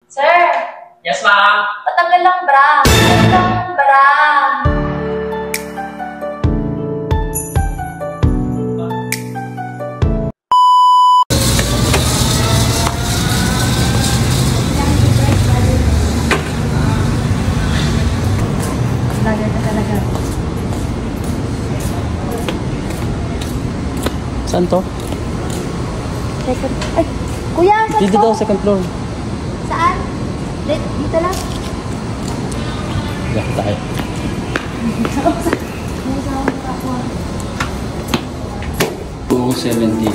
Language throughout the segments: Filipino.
Sir! Yes, ma'am! Patanggal lang bra! Patanggal lang bra! Laga ka talaga. Saan to? Second. Ay! Kuya! Saan Dito to? daw, second floor. Saan? Dito lang. Dito tayo. 217.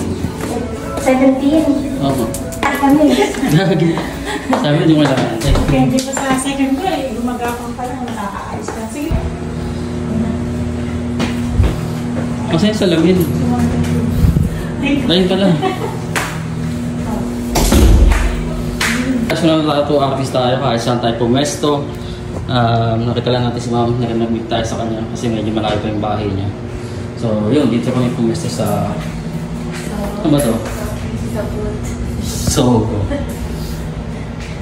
17. Oo. Ah, kami. Sabi, hindi mo lang. Kaya hindi pa sa second ko eh, gumagapang pa lang, nakakaayos ka. Sige. Kasi yung salamin. Lain pala. National tattoo artist tayo, kahit saan tayo pumesto. Nakita lang natin si ma'am, nag-meet tayo sa kanya kasi medyo malayo pa yung bahay niya. So yun, dito kami pumesto sa... Ano ba to? Sogo.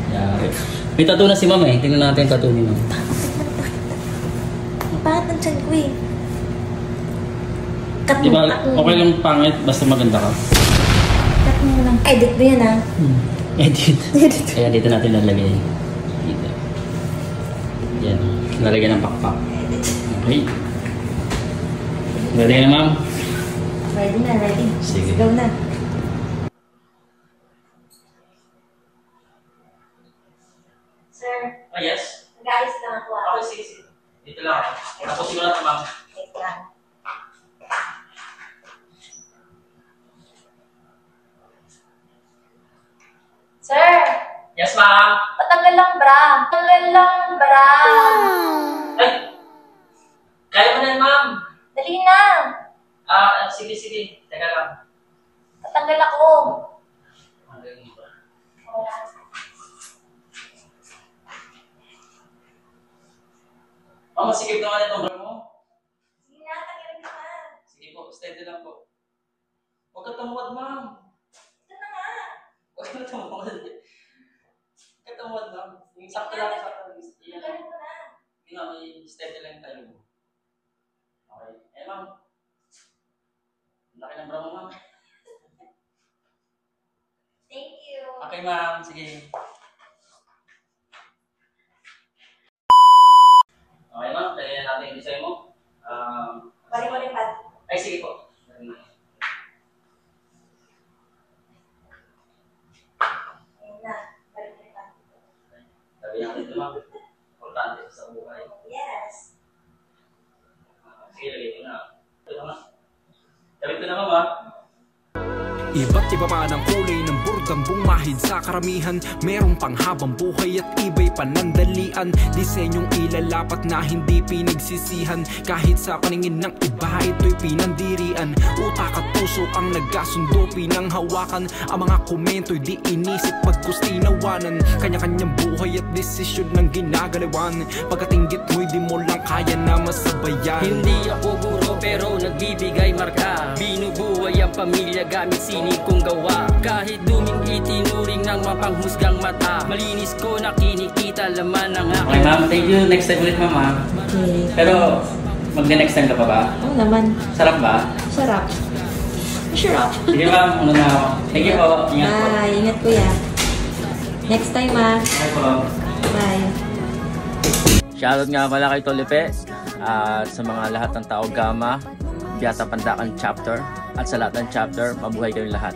Yari. May tattoo na si ma'am eh. Tingnan natin yung tattoo ni ma'am. Bakit ang tiyan ko eh? Cut Di mo, ba, cut mo. okay lang pangit, basta maganda ka. Cut mo lang. Edit mo yan ah. Edit. Edit. Kaya dito natin lalagay. Dito. Yan. Lalagyan ng pakpak. Okay. Ready na ma'am? Ready na, ready. Sige. Go na. Sir, Yes. nag-ayos lang ako ah. Okay, sige, sige. Dito lang. Tapusin ko na ito ma'am. Wait lang. Sir! Yes ma'am. Patanggal lang bra! Patanggal lang bra! Ay! Kaya mo na yan ma'am. Dali na! Sige, sige. Teka lang. Patanggal ako. Ma'am, masikip naman itong bra mo. Sige na, tanggalin ko na. Sige po, steady lang po. Huwag ka tumuwad ma'am. Ito na nga. Huwag ka tumuwad. Huwag ka tumuwad ma'am. Yung sakto lang, sakto lang. Tanggalin ko na. Hindi nga, may steady lang tayo mo. Okay. Eh ma'am. Laki ng bra mo ma'am. Thank you. Okay ma'am, sige. Okay ma'am, kaya natin yung design mo. Balik mo rin pad. Ay sige po. Ayun na. Balik mo rin pad. Sabi natin ito ma'am. Importante sa buhay. Yes. Sige, lagay ko na. Ito na ma'am. Sabi ko na ma'am ha. Iba't iba pa ng kulay ng burdang bumahid sa karamihan. Merong panghabang buhay at iba'y panandalian. Disenyong ilalapat na hindi pinagsisihan. Kahit sa paningin ng iba ito'y pinandirian. Utak at puso ang nagkasundo pinanghawakan. Ang mga komento'y di inisip pagkus tinawanan. Kanya-kanyang buhay at desisyon ng ginagalawan. Pagkatinggit mo'y di mo lang kaya na masabayan. Hindi ako guro pero nagbibigay marka. Binubuhay ang pamilya gamit sinig kong gawa. Kahit duming itinuring ng mapanghusgang mata. Malinis ko na kinikita laman ng Okay aking. ma'am, thank you. Next time ulit ma'am ha. Okay. Pero, mag-next time ka pa ba? Oo naman. Sarap ba? Sarap. Sarap. Sige ma'am, una na ako. Thank you po. Ingat po. Bye. Ingat kuya. Next time ah. Bye po. Bye. Shoutout nga pala kay Tolipe at sa mga lahat ng tao Gama, Biata Pandakan Chapter at sa lahat ng chapter, mabuhay kayong lahat.